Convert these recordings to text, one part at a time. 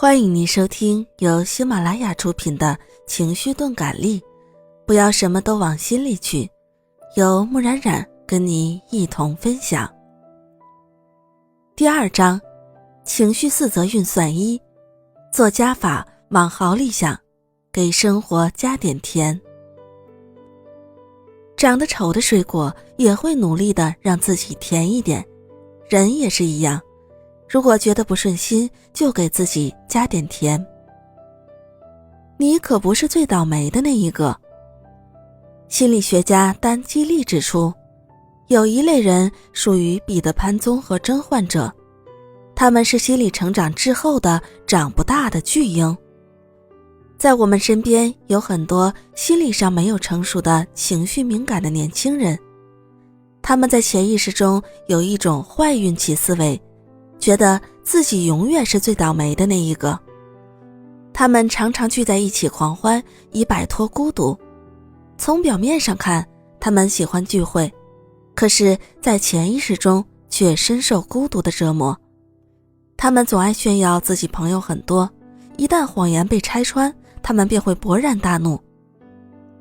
欢迎您收听由喜马拉雅出品的情绪钝感力，不要什么都往心里去，由木冉冉跟你一同分享。第2章，情绪4则运算1，做加法往好里想，给生活加点甜。长得丑的水果也会努力的让自己甜一点，人也是一样，如果觉得不顺心，就给自己加点甜。你可不是最倒霉的那一个。心理学家丹·基利指出，有一类人属于彼得潘综合征患者，他们是心理成长滞后的长不大的巨婴。在我们身边有很多心理上没有成熟的情绪敏感的年轻人，他们在潜意识中有一种坏运气思维，觉得自己永远是最倒霉的那一个。他们常常聚在一起狂欢，以摆脱孤独。从表面上看，他们喜欢聚会，可是在潜意识中却深受孤独的折磨。他们总爱炫耀自己朋友很多，一旦谎言被拆穿，他们便会勃然大怒。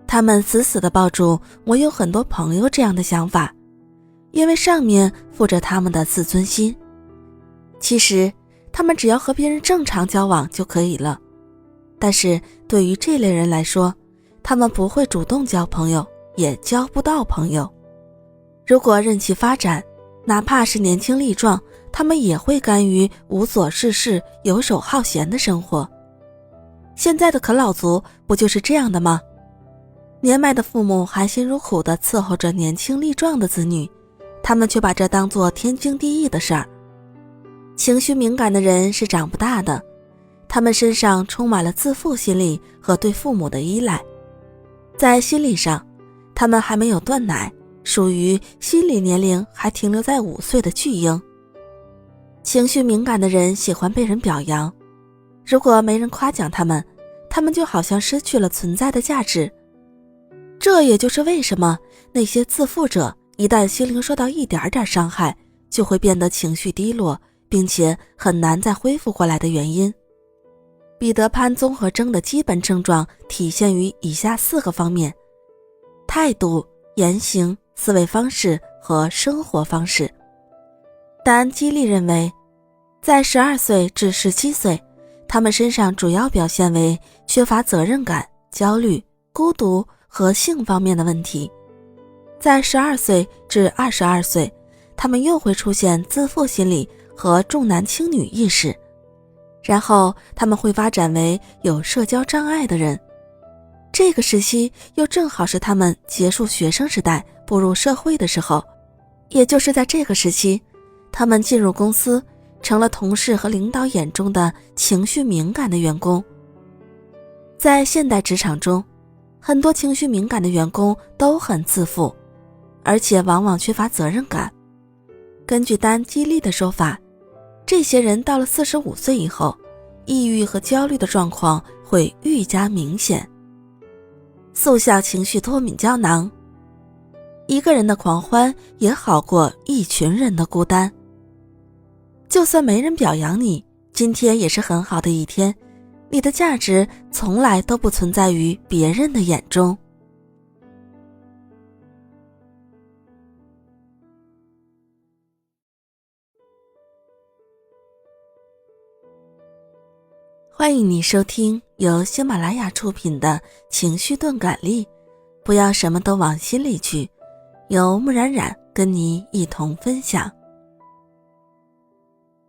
他们死死地抱住我有很多朋友这样的想法，因为上面附着他们的自尊心。其实他们只要和别人正常交往就可以了，但是对于这类人来说，他们不会主动交朋友，也交不到朋友。如果任其发展，哪怕是年轻力壮，他们也会甘于无所事事、游手好闲的生活。现在的啃老族不就是这样的吗？年迈的父母含辛茹苦地伺候着年轻力壮的子女，他们却把这当作天经地义的事儿。情绪敏感的人是长不大的，他们身上充满了自负心理和对父母的依赖。在心理上，他们还没有断奶，属于心理年龄还停留在5岁的巨婴。情绪敏感的人喜欢被人表扬，如果没人夸奖他们，他们就好像失去了存在的价值。这也就是为什么那些自负者一旦心灵受到一点点伤害，就会变得情绪低落，并且很难再恢复过来的原因。彼得潘综合征的基本症状体现于以下4个方面：态度、言行、思维方式和生活方式。但基利认为，在12岁至17岁，他们身上主要表现为缺乏责任感、焦虑、孤独和性方面的问题。在12岁至22岁，他们又会出现自负心理和重男轻女意识，然后他们会发展为有社交障碍的人。这个时期又正好是他们结束学生时代步入社会的时候，也就是在这个时期，他们进入公司，成了同事和领导眼中的情绪敏感的员工。在现代职场中，很多情绪敏感的员工都很自负，而且往往缺乏责任感。根据丹·基利的说法，这些人到了45岁以后，抑郁和焦虑的状况会愈加明显。速效情绪脱敏胶囊，一个人的狂欢也好过一群人的孤单。就算没人表扬你，今天也是很好的一天，你的价值从来都不存在于别人的眼中。欢迎你收听由喜马拉雅出品的情绪钝感力，不要什么都往心里去，由木冉冉跟你一同分享。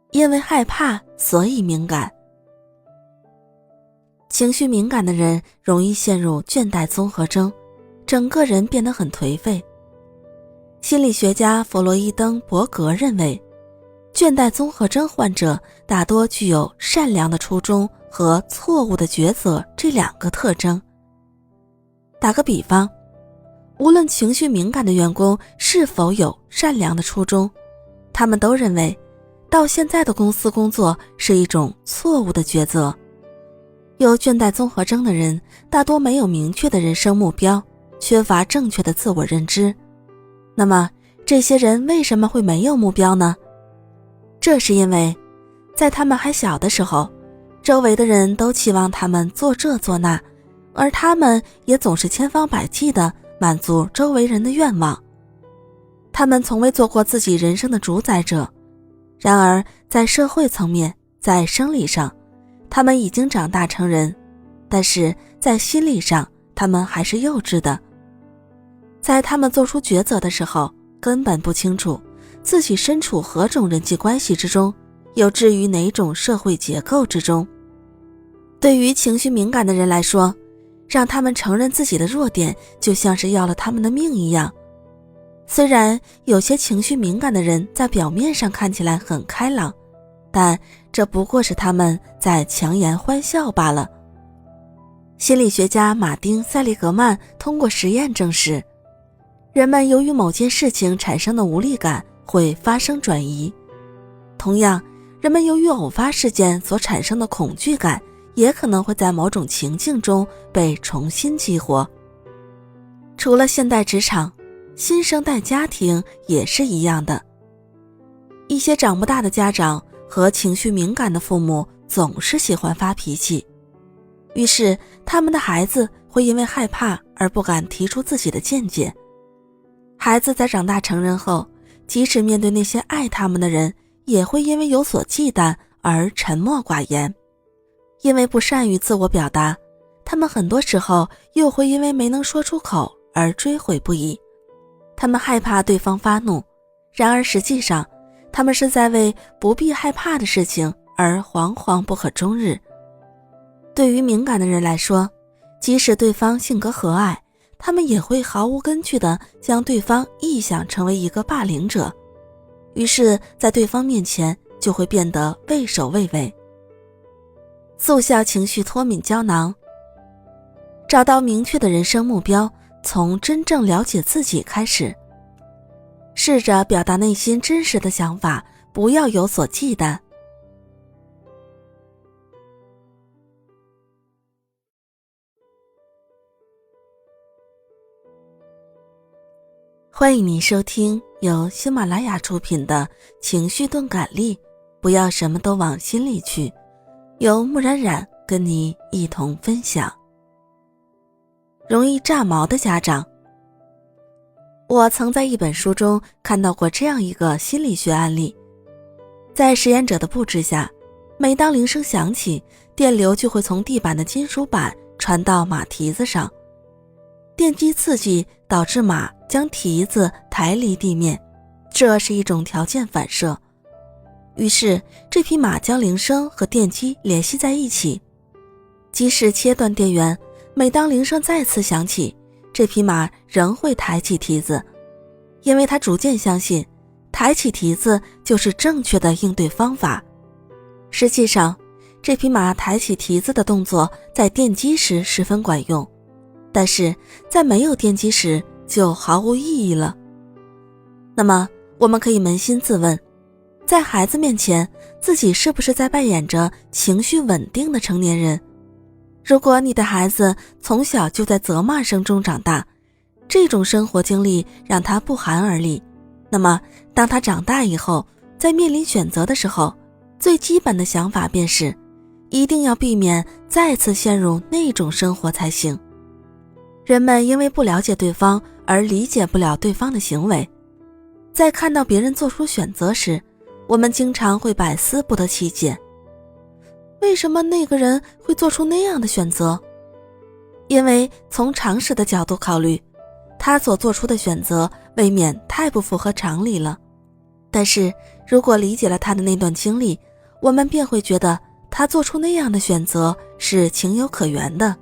因为害怕，所以敏感。情绪敏感的人容易陷入倦怠综合征，整个人变得很颓废。心理学家弗洛伊登·伯格认为，倦怠综合征患者大多具有善良的初衷和错误的抉择这2个特征。打个比方，无论情绪敏感的员工是否有善良的初衷，他们都认为到现在的公司工作是一种错误的抉择。有倦怠综合征的人大多没有明确的人生目标，缺乏正确的自我认知。那么这些人为什么会没有目标呢？这是因为在他们还小的时候，周围的人都期望他们做这做那，而他们也总是千方百计地满足周围人的愿望。他们从未做过自己人生的主宰者，然而在社会层面，在生理上，他们已经长大成人，但是在心理上，他们还是幼稚的。在他们做出抉择的时候，根本不清楚自己身处何种人际关系之中，又置于哪种社会结构之中。对于情绪敏感的人来说，让他们承认自己的弱点，就像是要了他们的命一样。虽然有些情绪敏感的人在表面上看起来很开朗，但这不过是他们在强颜欢笑罢了。心理学家马丁·塞利格曼通过实验证实，人们由于某件事情产生的无力感会发生转移，同样，人们由于偶发事件所产生的恐惧感也可能会在某种情境中被重新激活。除了现代职场，新生代家庭也是一样的。一些长不大的家长和情绪敏感的父母总是喜欢发脾气，于是他们的孩子会因为害怕而不敢提出自己的见解。孩子在长大成人后，即使面对那些爱他们的人，也会因为有所忌惮而沉默寡言。因为不善于自我表达，他们很多时候又会因为没能说出口而追悔不已。他们害怕对方发怒，然而实际上，他们是在为不必害怕的事情而惶惶不可终日。对于敏感的人来说，即使对方性格和蔼，他们也会毫无根据地将对方臆想成为一个霸凌者，于是在对方面前就会变得畏首畏尾。速效情绪脱敏胶囊。找到明确的人生目标，从真正了解自己开始。试着表达内心真实的想法，不要有所忌惮。欢迎您收听由喜马拉雅出品的情绪钝感力，不要什么都往心里去，由木冉冉跟你一同分享。容易炸毛的家长。我曾在一本书中看到过这样一个心理学案例。在实验者的布置下，每当铃声响起，电流就会从地板的金属板传到马蹄子上。电击刺激导致马将蹄子抬离地面，这是一种条件反射。于是这匹马将铃声和电击联系在一起，即使切断电源，每当铃声再次响起，这匹马仍会抬起蹄子，因为他逐渐相信抬起蹄子就是正确的应对方法。实际上，这匹马抬起蹄子的动作在电击时十分管用，但是在没有电击时就毫无意义了。那么我们可以扪心自问，在孩子面前，自己是不是在扮演着情绪稳定的成年人？如果你的孩子从小就在责骂声中长大，这种生活经历让他不寒而栗，那么当他长大以后，在面临选择的时候，最基本的想法便是一定要避免再次陷入那种生活才行。人们因为不了解对方而理解不了对方的行为，在看到别人做出选择时，我们经常会百思不得其解，为什么那个人会做出那样的选择？因为从常识的角度考虑，他所做出的选择未免太不符合常理了。但是如果理解了他的那段经历，我们便会觉得他做出那样的选择是情有可原的。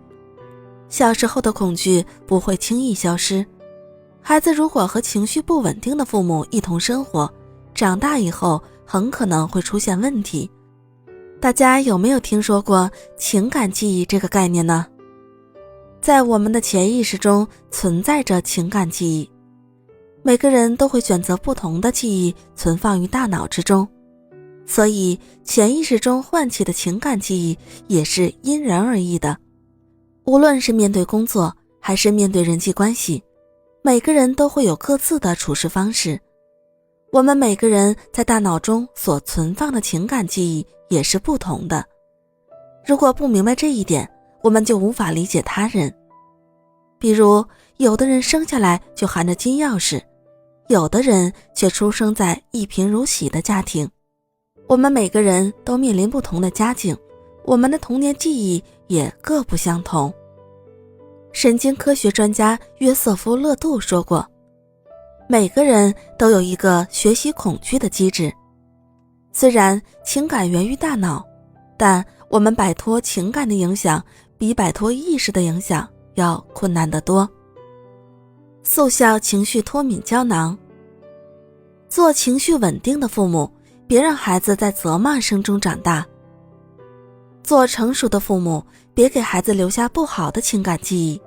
小时候的恐惧不会轻易消失，孩子如果和情绪不稳定的父母一同生活，长大以后很可能会出现问题。大家有没有听说过情感记忆这个概念呢？在我们的潜意识中存在着情感记忆，每个人都会选择不同的记忆存放于大脑之中，所以潜意识中唤起的情感记忆也是因人而异的。无论是面对工作还是面对人际关系，每个人都会有各自的处事方式。我们每个人在大脑中所存放的情感记忆也是不同的。如果不明白这一点，我们就无法理解他人。比如，有的人生下来就含着金钥匙，有的人却出生在一贫如洗的家庭。我们每个人都面临不同的家境，我们的童年记忆也各不相同。神经科学专家约瑟夫·勒杜说过，每个人都有一个学习恐惧的机制。虽然情感源于大脑，但我们摆脱情感的影响比摆脱意识的影响要困难得多。速效情绪脱敏胶囊。做情绪稳定的父母，别让孩子在责骂声中长大。做成熟的父母，别给孩子留下不好的情感记忆。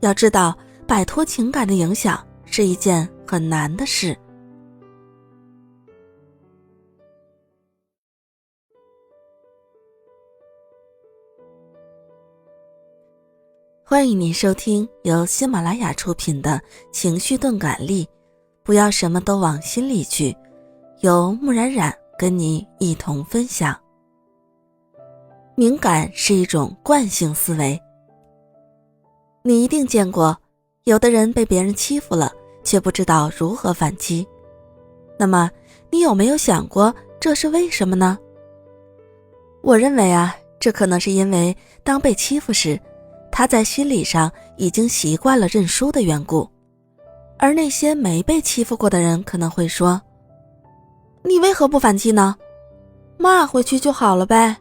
要知道，摆脱情感的影响是一件很难的事。欢迎您收听由喜马拉雅出品的情绪钝感力，不要什么都往心里去，由木冉冉跟你一同分享。敏感是一种惯性思维。你一定见过，有的人被别人欺负了，却不知道如何反击。那么，你有没有想过这是为什么呢？我认为这可能是因为当被欺负时，他在心理上已经习惯了认输的缘故。而那些没被欺负过的人可能会说，你为何不反击呢？骂回去就好了呗。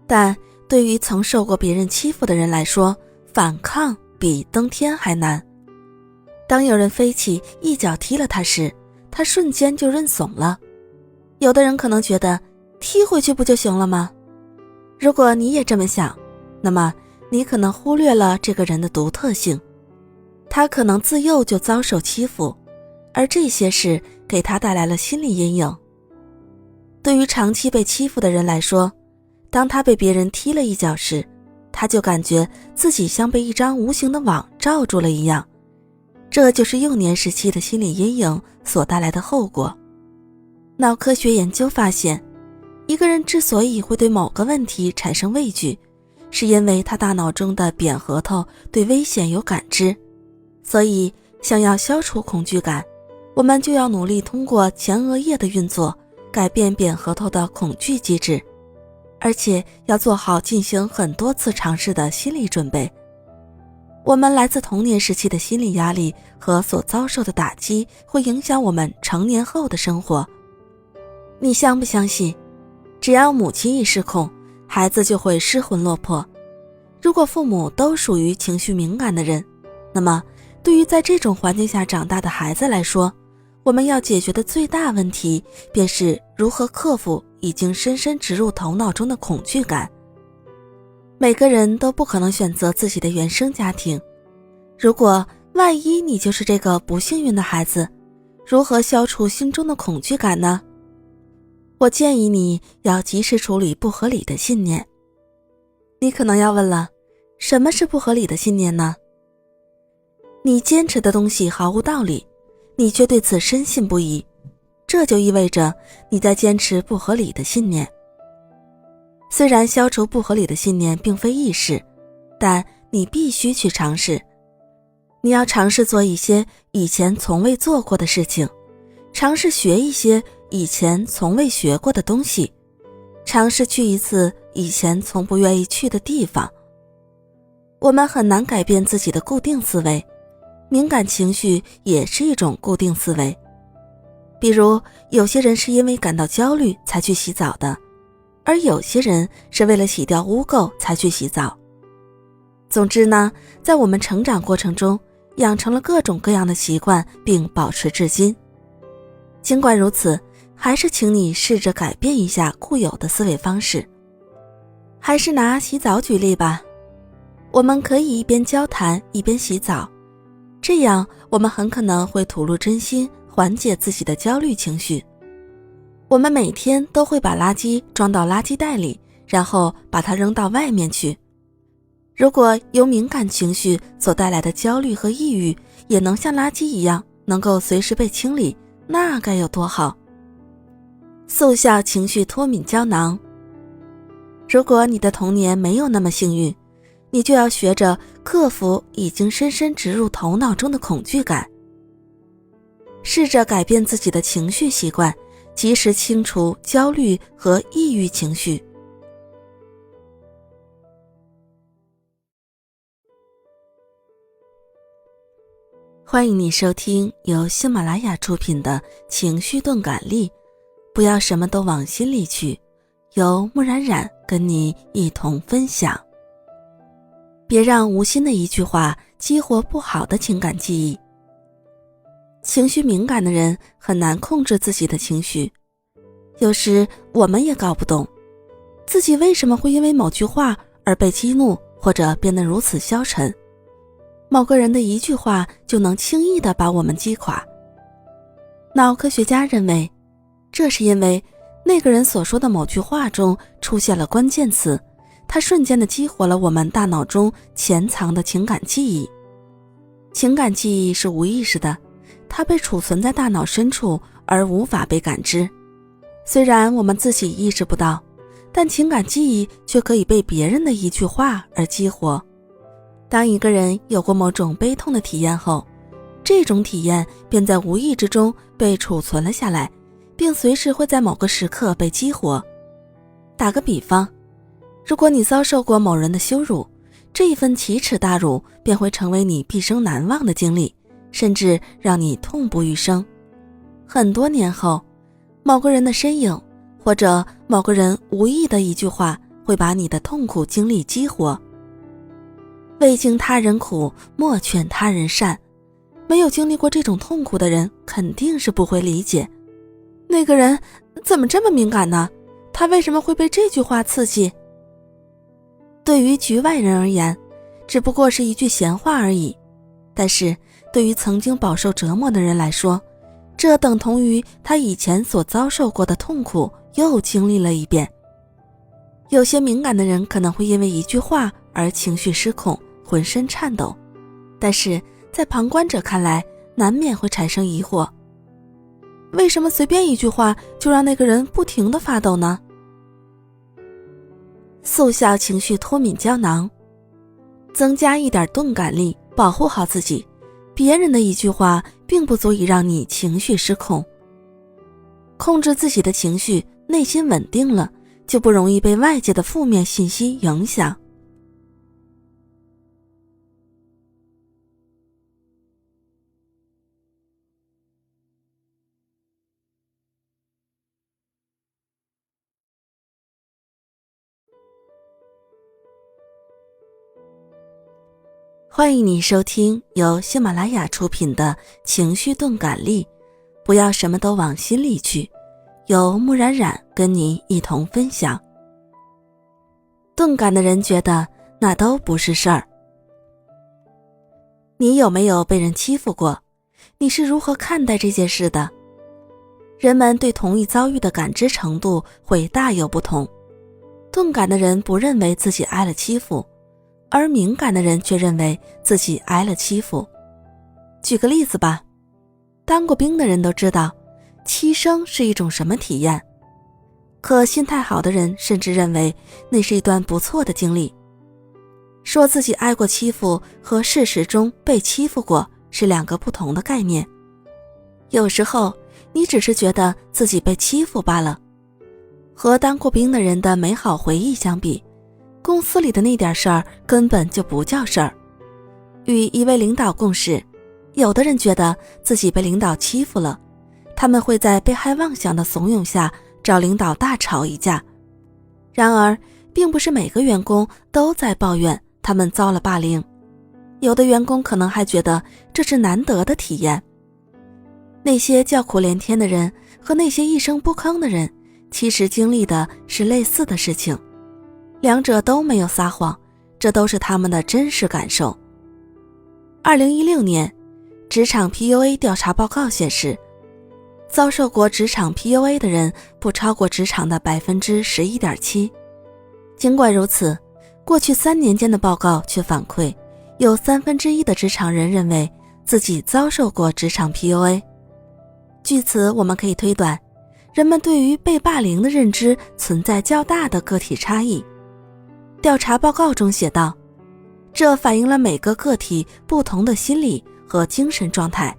但对于曾受过别人欺负的人来说，反抗比登天还难。当有人飞起一脚踢了他时，他瞬间就认怂了。有的人可能觉得踢回去不就行了吗？如果你也这么想，那么你可能忽略了这个人的独特性。他可能自幼就遭受欺负，而这些事给他带来了心理阴影。对于长期被欺负的人来说，当他被别人踢了一脚时，他就感觉自己像被一张无形的网罩住了一样。这就是幼年时期的心理阴影所带来的后果。脑科学研究发现，一个人之所以会对某个问题产生畏惧，是因为他大脑中的扁核桃对危险有感知。所以，想要消除恐惧感，我们就要努力通过前额叶的运作，改变扁核桃的恐惧机制，而且要做好进行很多次尝试的心理准备。我们来自童年时期的心理压力和所遭受的打击，会影响我们成年后的生活。你相不相信，只要母亲一失控，孩子就会失魂落魄。如果父母都属于情绪敏感的人，那么对于在这种环境下长大的孩子来说，我们要解决的最大问题便是如何克服已经深深植入头脑中的恐惧感。每个人都不可能选择自己的原生家庭，如果万一你就是这个不幸运的孩子，如何消除心中的恐惧感呢？我建议你要及时处理不合理的信念。你可能要问了，什么是不合理的信念呢？你坚持的东西毫无道理，你却对此深信不疑，这就意味着你在坚持不合理的信念。虽然消除不合理的信念并非易事，但你必须去尝试。你要尝试做一些以前从未做过的事情，尝试学一些以前从未学过的东西，尝试去一次以前从不愿意去的地方。我们很难改变自己的固定思维，敏感情绪也是一种固定思维。比如，有些人是因为感到焦虑才去洗澡的，而有些人是为了洗掉污垢才去洗澡。总之呢，在我们成长过程中，养成了各种各样的习惯，并保持至今。尽管如此，还是请你试着改变一下固有的思维方式。还是拿洗澡举例吧，我们可以一边交谈一边洗澡，这样我们很可能会吐露真心，缓解自己的焦虑情绪。我们每天都会把垃圾装到垃圾袋里，然后把它扔到外面去。如果由敏感情绪所带来的焦虑和抑郁也能像垃圾一样能够随时被清理，那该有多好。速效情绪脱敏胶囊。如果你的童年没有那么幸运，你就要学着克服已经深深植入头脑中的恐惧感，试着改变自己的情绪习惯，及时清除焦虑和抑郁情绪。欢迎你收听由喜马拉雅出品的情绪钝感力，不要什么都往心里去，由木冉冉跟你一同分享。别让无心的一句话激活不好的情感记忆。情绪敏感的人很难控制自己的情绪，有时我们也搞不懂自己为什么会因为某句话而被激怒，或者变得如此消沉。某个人的一句话就能轻易地把我们击垮。脑科学家认为，这是因为那个人所说的某句话中出现了关键词，它瞬间地激活了我们大脑中潜藏的情感记忆。情感记忆是无意识的，它被储存在大脑深处而无法被感知。虽然我们自己意识不到，但情感记忆却可以被别人的一句话而激活。当一个人有过某种悲痛的体验后，这种体验便在无意之中被储存了下来，并随时会在某个时刻被激活。打个比方，如果你遭受过某人的羞辱，这一份奇耻大辱便会成为你毕生难忘的经历，甚至让你痛不欲生。很多年后，某个人的身影，或者某个人无意的一句话，会把你的痛苦经历激活。未经他人苦，莫劝他人善。没有经历过这种痛苦的人，肯定是不会理解，那个人怎么这么敏感呢？他为什么会被这句话刺激？对于局外人而言，只不过是一句闲话而已，但是对于曾经饱受折磨的人来说，这等同于他以前所遭受过的痛苦又经历了一遍。有些敏感的人可能会因为一句话而情绪失控，浑身颤抖，但是在旁观者看来，难免会产生疑惑，为什么随便一句话就让那个人不停地发抖呢？速效情绪脱敏胶囊，增加一点钝感力，保护好自己，别人的一句话并不足以让你情绪失控。控制自己的情绪，内心稳定了，就不容易被外界的负面信息影响。欢迎你收听由喜马拉雅出品的情绪钝感力，不要什么都往心里去，由木冉冉跟你一同分享。钝感的人觉得那都不是事儿。你有没有被人欺负过？你是如何看待这件事的？人们对同一遭遇的感知程度会大有不同。钝感的人不认为自己挨了欺负，而敏感的人却认为自己挨了欺负。举个例子吧，当过兵的人都知道，牺牲是一种什么体验。可心态好的人甚至认为那是一段不错的经历。说自己挨过欺负和事实中被欺负过是两个不同的概念。有时候你只是觉得自己被欺负罢了。和当过兵的人的美好回忆相比，公司里的那点事儿根本就不叫事儿。与一位领导共事，有的人觉得自己被领导欺负了，他们会在被害妄想的怂恿下找领导大吵一架。然而并不是每个员工都在抱怨他们遭了霸凌，有的员工可能还觉得这是难得的体验。那些叫苦连天的人和那些一声不吭的人，其实经历的是类似的事情，两者都没有撒谎，这都是他们的真实感受。2016年，职场 PUA 调查报告显示，遭受过职场 PUA 的人不超过职场的 11.7%。尽管如此，过去3年间的报告却反馈，有1/3的职场人认为自己遭受过职场 PUA。据此我们可以推断，人们对于被霸凌的认知存在较大的个体差异。调查报告中写道，这反映了每个个体不同的心理和精神状态，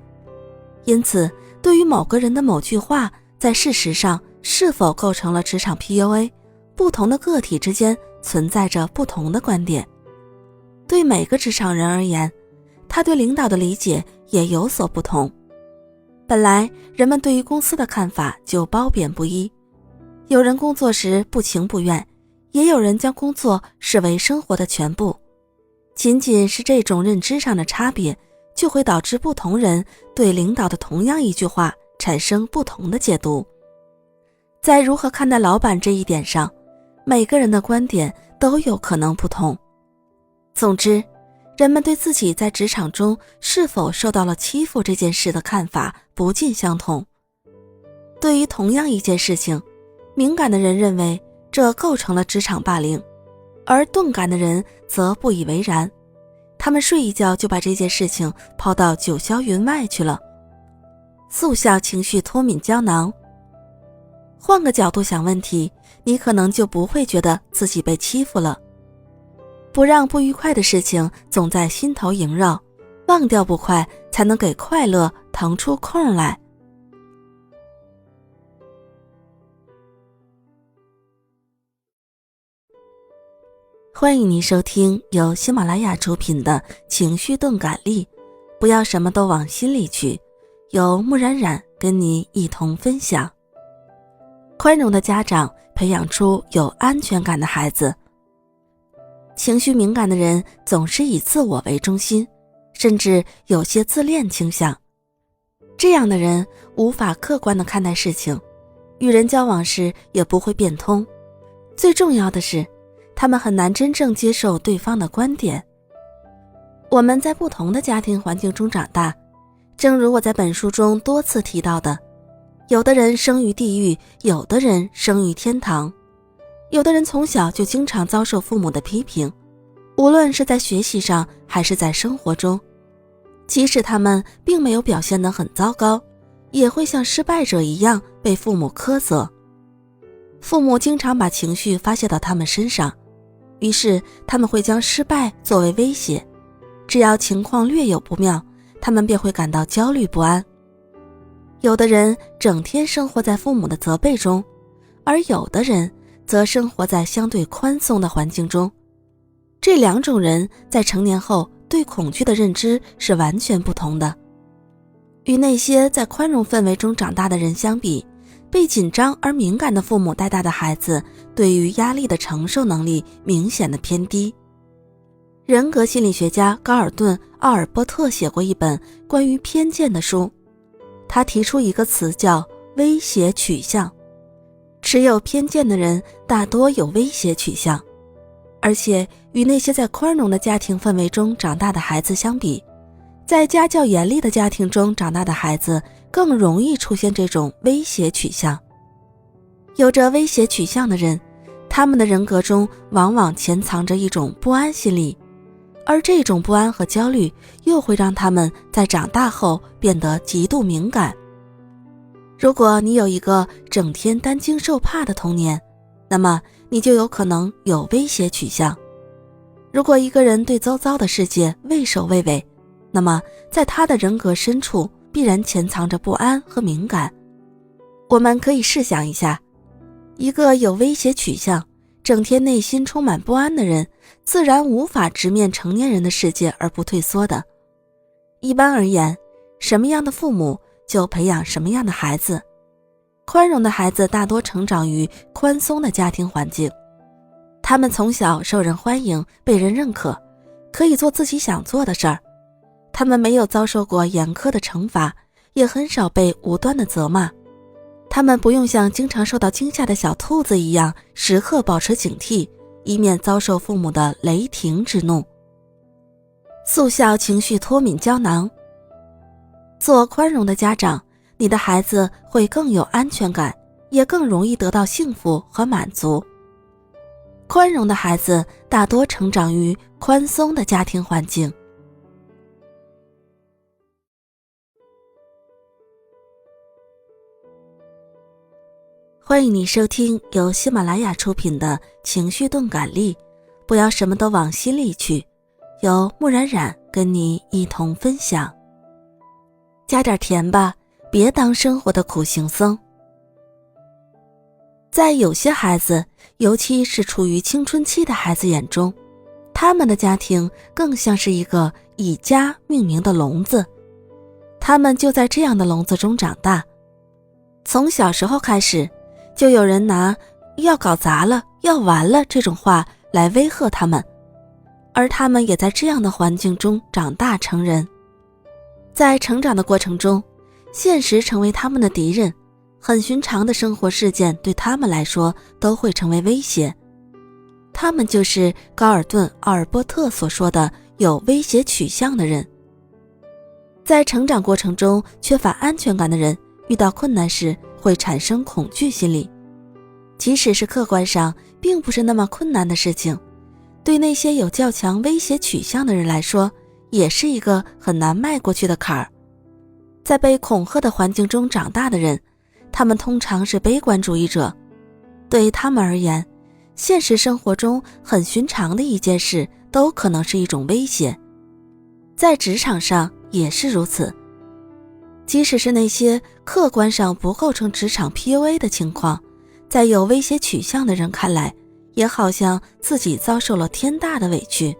因此对于某个人的某句话在事实上是否构成了职场 PUA， 不同的个体之间存在着不同的观点。对每个职场人而言，他对领导的理解也有所不同。本来人们对于公司的看法就褒贬不一，有人工作时不情不愿，也有人将工作视为生活的全部。仅仅是这种认知上的差别，就会导致不同人对领导的同样一句话产生不同的解读。在如何看待老板这一点上，每个人的观点都有可能不同。总之，人们对自己在职场中是否受到了欺负这件事的看法不尽相同。对于同样一件事情，敏感的人认为这构成了职场霸凌，而钝感的人则不以为然，他们睡一觉就把这件事情抛到九霄云外去了。速效情绪脱敏胶囊。换个角度想问题，你可能就不会觉得自己被欺负了。不让不愉快的事情总在心头萦绕，忘掉不快，才能给快乐腾出空来。欢迎您收听由喜马拉雅出品的情绪钝感力，不要什么都往心里去，由木冉冉跟你一同分享。宽容的家长培养出有安全感的孩子。情绪敏感的人总是以自我为中心，甚至有些自恋倾向。这样的人无法客观地看待事情，与人交往时也不会变通。最重要的是，他们很难真正接受对方的观点。我们在不同的家庭环境中长大，正如我在本书中多次提到的，有的人生于地狱，有的人生于天堂。有的人从小就经常遭受父母的批评，无论是在学习上还是在生活中，即使他们并没有表现得很糟糕，也会像失败者一样被父母苛责。父母经常把情绪发泄到他们身上，于是他们会将失败作为威胁，只要情况略有不妙，他们便会感到焦虑不安。有的人整天生活在父母的责备中，而有的人则生活在相对宽松的环境中。这两种人在成年后对恐惧的认知是完全不同的。与那些在宽容氛围中长大的人相比，被紧张而敏感的父母带大的孩子对于压力的承受能力明显的偏低。人格心理学家高尔顿·奥尔波特写过一本关于偏见的书，他提出一个词叫威胁取向。持有偏见的人大多有威胁取向，而且与那些在宽容的家庭氛围中长大的孩子相比，在家教严厉的家庭中长大的孩子更容易出现这种威胁取向。有着威胁取向的人，他们的人格中往往潜藏着一种不安心理，而这种不安和焦虑又会让他们在长大后变得极度敏感。如果你有一个整天担惊受怕的童年，那么你就有可能有威胁取向。如果一个人对周遭的世界畏首畏尾，那么在他的人格深处必然潜藏着不安和敏感。我们可以试想一下，一个有威胁取向、整天内心充满不安的人，自然无法直面成年人的世界而不退缩的。一般而言，什么样的父母就培养什么样的孩子。宽容的孩子大多成长于宽松的家庭环境，他们从小受人欢迎，被人认可，可以做自己想做的事儿。他们没有遭受过严苛的惩罚，也很少被无端的责骂。他们不用像经常受到惊吓的小兔子一样，时刻保持警惕，以免遭受父母的雷霆之怒。速效情绪脱敏胶囊。做宽容的家长，你的孩子会更有安全感，也更容易得到幸福和满足。宽容的孩子大多成长于宽松的家庭环境。欢迎你收听由喜马拉雅出品的情绪钝感力，不要什么都往心里去，由木冉冉跟你一同分享。加点甜吧，别当生活的苦行僧。在有些孩子，尤其是处于青春期的孩子眼中，他们的家庭更像是一个以家命名的笼子，他们就在这样的笼子中长大。从小时候开始，就有人拿要搞砸了，要完了这种话来威吓他们，而他们也在这样的环境中长大成人。在成长的过程中，现实成为他们的敌人，很寻常的生活事件对他们来说都会成为威胁。他们就是高尔顿·奥尔波特所说的有威胁取向的人。在成长过程中缺乏安全感的人，遇到困难时会产生恐惧心理，即使是客观上并不是那么困难的事情，对那些有较强威胁取向的人来说，也是一个很难迈过去的坎儿。在被恐吓的环境中长大的人，他们通常是悲观主义者，对他们而言，现实生活中很寻常的一件事都可能是一种威胁。在职场上也是如此，即使是那些客观上不构成职场 PUA 的情况，在有威胁取向的人看来，也好像自己遭受了天大的委屈。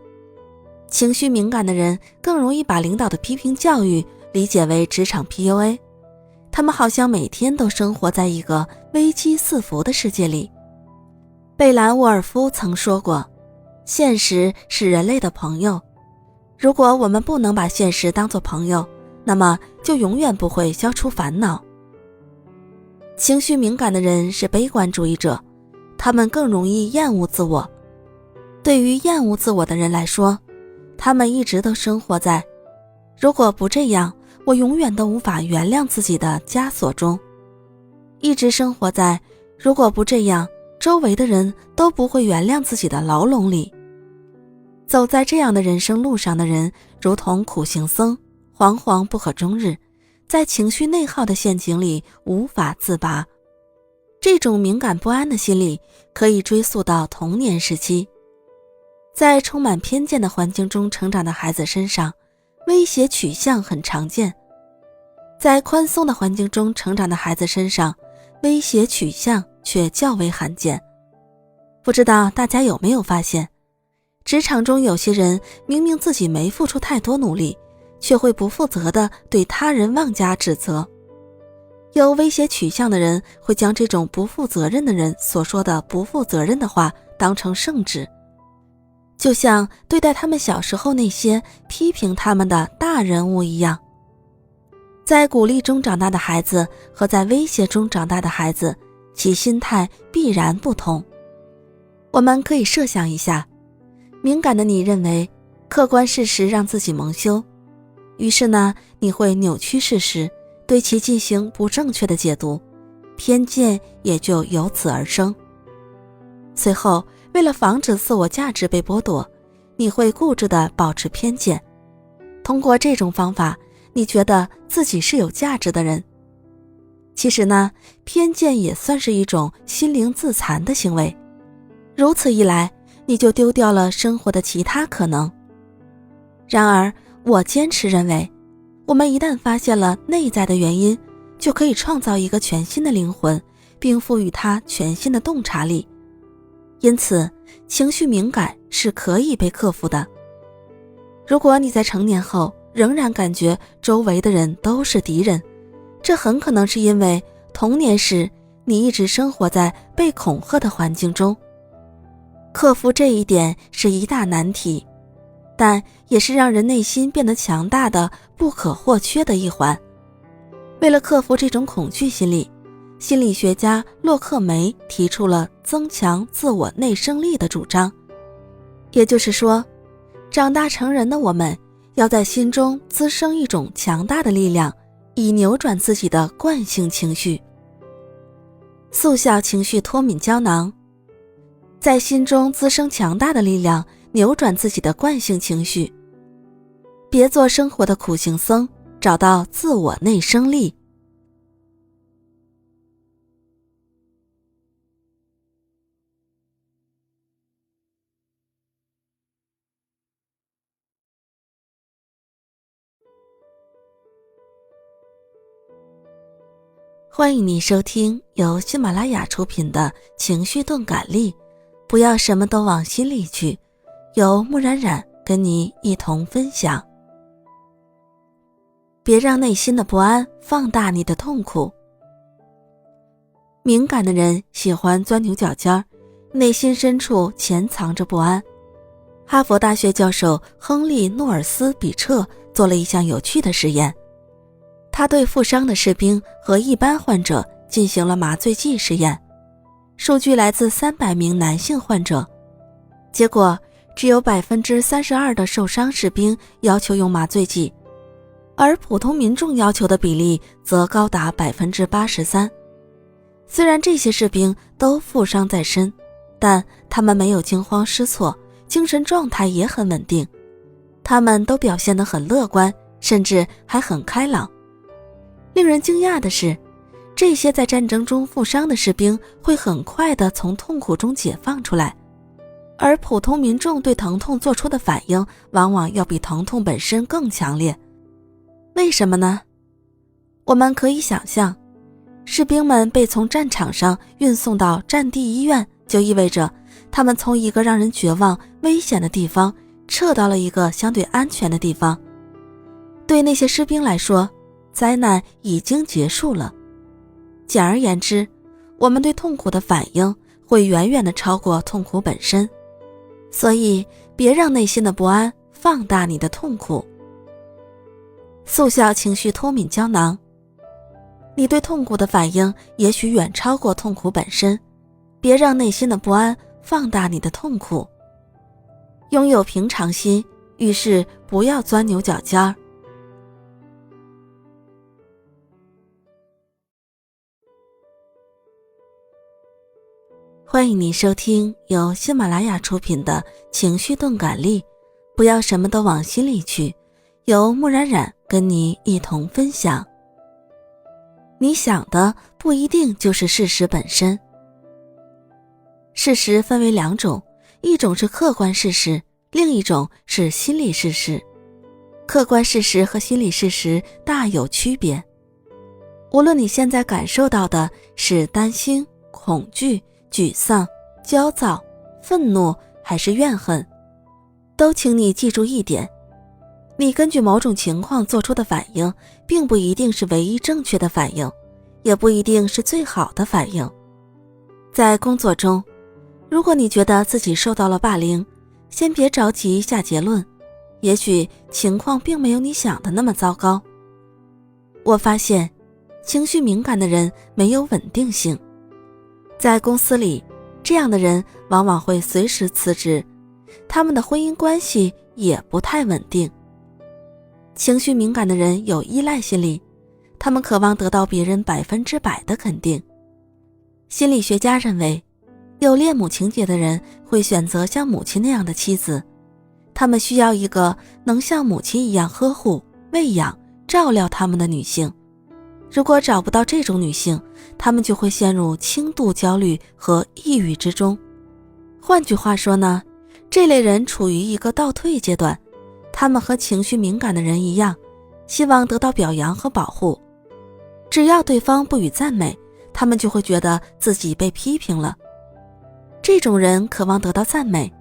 情绪敏感的人更容易把领导的批评教育理解为职场 PUA， 他们好像每天都生活在一个危机四伏的世界里。贝兰沃尔夫曾说过，现实是人类的朋友，如果我们不能把现实当作朋友，那么就永远不会消除烦恼。情绪敏感的人是悲观主义者，他们更容易厌恶自我。对于厌恶自我的人来说，他们一直都生活在如果不这样，我永远都无法原谅自己的枷锁中，一直生活在如果不这样，周围的人都不会原谅自己的牢笼里。走在这样的人生路上的人，如同苦行僧，惶惶不可终日，在情绪内耗的陷阱里无法自拔。这种敏感不安的心理可以追溯到童年时期。在充满偏见的环境中成长的孩子身上，威胁取向很常见。在宽松的环境中成长的孩子身上，威胁取向却较为罕见。不知道大家有没有发现，职场中有些人明明自己没付出太多努力，却会不负责地对他人妄加指责。有威胁取向的人会将这种不负责任的人所说的不负责任的话当成圣旨，就像对待他们小时候那些批评他们的大人物一样。在鼓励中长大的孩子和在威胁中长大的孩子，其心态必然不同。我们可以设想一下，敏感的你认为客观事实让自己蒙羞，于是呢，你会扭曲事实，对其进行不正确的解读，偏见也就由此而生。随后，为了防止自我价值被剥夺，你会固执地保持偏见。通过这种方法，你觉得自己是有价值的人。其实呢，偏见也算是一种心灵自残的行为。如此一来，你就丢掉了生活的其他可能。然而，我坚持认为，我们一旦发现了内在的原因，就可以创造一个全新的灵魂，并赋予它全新的洞察力。因此，情绪敏感是可以被克服的。如果你在成年后仍然感觉周围的人都是敌人，这很可能是因为童年时你一直生活在被恐吓的环境中。克服这一点是一大难题，但也是让人内心变得强大的不可或缺的一环。为了克服这种恐惧心理，心理学家洛克梅提出了增强自我内生力的主张。也就是说，长大成人的我们要在心中滋生一种强大的力量，以扭转自己的惯性情绪。速效情绪脱敏胶囊，在心中滋生强大的力量，扭转自己的惯性情绪。别做生活的苦行僧，找到自我内生力。欢迎你收听由喜马拉雅出品的情绪钝感力，不要什么都往心里去，由木冉冉跟你一同分享。别让内心的不安放大你的痛苦。敏感的人喜欢钻牛角尖，内心深处潜藏着不安。哈佛大学教授亨利·诺尔斯比彻做了一项有趣的实验，他对负伤的士兵和一般患者进行了麻醉剂实验，数据来自300名男性患者，结果只有 32% 的受伤士兵要求用麻醉剂，而普通民众要求的比例则高达 83%。 虽然这些士兵都负伤在身，但他们没有惊慌失措，精神状态也很稳定，他们都表现得很乐观，甚至还很开朗。令人惊讶的是，这些在战争中负伤的士兵会很快地从痛苦中解放出来，而普通民众对疼痛做出的反应往往要比疼痛本身更强烈。为什么呢？我们可以想象，士兵们被从战场上运送到战地医院，就意味着他们从一个让人绝望、危险的地方撤到了一个相对安全的地方。对那些士兵来说，灾难已经结束了。简而言之，我们对痛苦的反应会远远地超过痛苦本身，所以别让内心的不安放大你的痛苦。速效情绪脱敏胶囊。你对痛苦的反应也许远超过痛苦本身，别让内心的不安放大你的痛苦。拥有平常心，遇事不要钻牛角尖儿。欢迎你收听由喜马拉雅出品的情绪钝感力，不要什么都往心里去，由木冉冉跟你一同分享。你想的不一定就是事实本身。事实分为2种，一种是客观事实，另一种是心理事实。客观事实和心理事实大有区别。无论你现在感受到的是担心、恐惧、沮丧、焦躁、愤怒还是怨恨，都请你记住一点，你根据某种情况做出的反应，并不一定是唯一正确的反应，也不一定是最好的反应。在工作中，如果你觉得自己受到了霸凌，先别着急下结论，也许情况并没有你想的那么糟糕。我发现，情绪敏感的人没有稳定性。在公司里，这样的人往往会随时辞职，他们的婚姻关系也不太稳定。情绪敏感的人有依赖心理，他们渴望得到别人100%的肯定。心理学家认为，有恋母情节的人会选择像母亲那样的妻子，他们需要一个能像母亲一样呵护、喂养、照料他们的女性。如果找不到这种女性，他们就会陷入轻度焦虑和抑郁之中。换句话说呢，这类人处于一个倒退阶段，他们和情绪敏感的人一样，希望得到表扬和保护。只要对方不予赞美，他们就会觉得自己被批评了。这种人渴望得到赞美，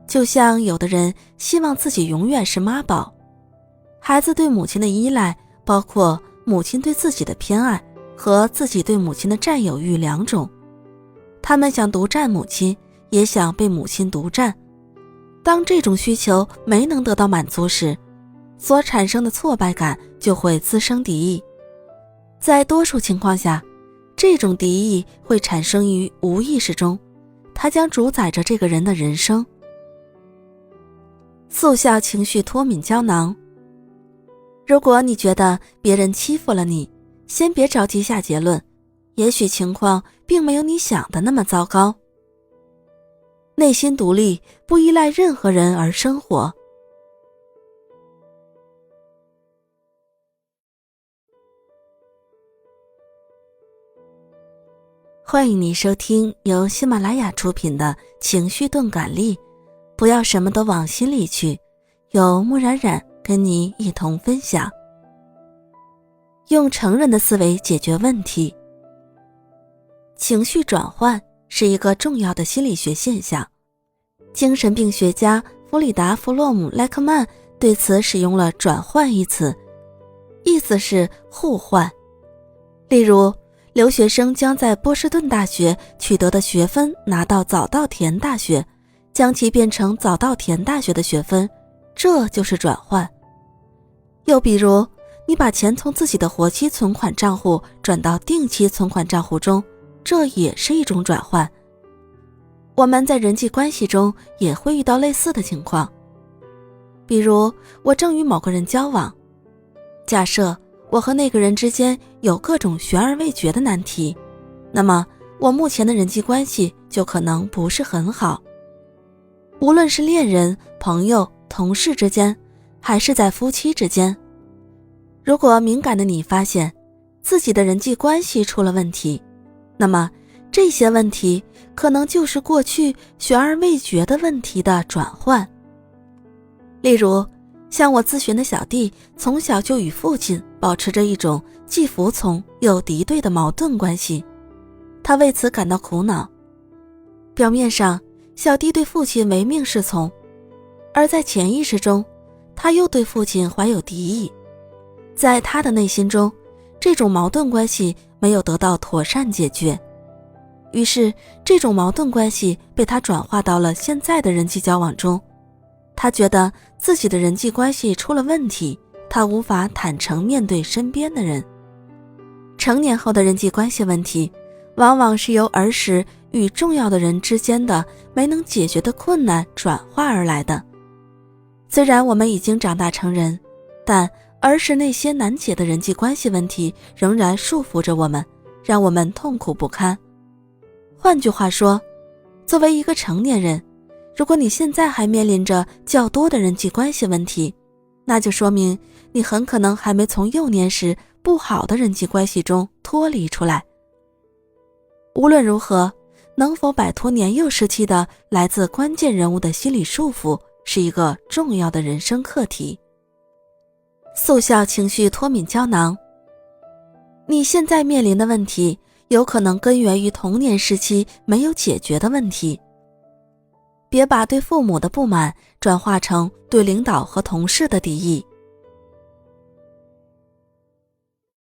就像有的人希望自己永远是妈宝。孩子对母亲的依赖包括母亲对自己的偏爱和自己对母亲的占有欲2种，他们想独占母亲，也想被母亲独占。当这种需求没能得到满足时，所产生的挫败感就会滋生敌意。在多数情况下，这种敌意会产生于无意识中，它将主宰着这个人的人生。速效情绪脱敏胶囊。如果你觉得别人欺负了你，先别着急下结论，也许情况并没有你想的那么糟糕。内心独立，不依赖任何人而生活。欢迎你收听由喜马拉雅出品的情绪钝感力，不要什么都往心里去，由木冉冉跟你一同分享。用成人的思维解决问题。情绪转换是一个重要的心理学现象。精神病学家弗里达·弗洛姆·莱克曼对此使用了转换一词，意思是互换。例如，留学生将在波士顿大学取得的学分拿到早稻田大学，将其变成早稻田大学的学分，这就是转换。又比如，你把钱从自己的活期存款账户转到定期存款账户中，这也是一种转换。我们在人际关系中也会遇到类似的情况，比如我正与某个人交往，假设我和那个人之间有各种悬而未决的难题，那么我目前的人际关系就可能不是很好。无论是恋人、朋友、同事之间，还是在夫妻之间，如果敏感的你发现自己的人际关系出了问题，那么这些问题可能就是过去悬而未决的问题的转换。例如，向我咨询的小弟从小就与父亲保持着一种既服从又敌对的矛盾关系，他为此感到苦恼。表面上，小弟对父亲唯命是从，而在潜意识中，他又对父亲怀有敌意。在他的内心中，这种矛盾关系没有得到妥善解决，于是这种矛盾关系被他转化到了现在的人际交往中。他觉得自己的人际关系出了问题，他无法坦诚面对身边的人。成年后的人际关系问题，往往是由儿时与重要的人之间的没能解决的困难转化而来的。虽然我们已经长大成人，但儿时那些难解的人际关系问题仍然束缚着我们，让我们痛苦不堪。换句话说，作为一个成年人，如果你现在还面临着较多的人际关系问题，那就说明你很可能还没从幼年时不好的人际关系中脱离出来。无论如何，能否摆脱年幼时期的来自关键人物的心理束缚，是一个重要的人生课题。速效情绪脱敏胶囊。你现在面临的问题，有可能根源于童年时期没有解决的问题。别把对父母的不满转化成对领导和同事的敌意。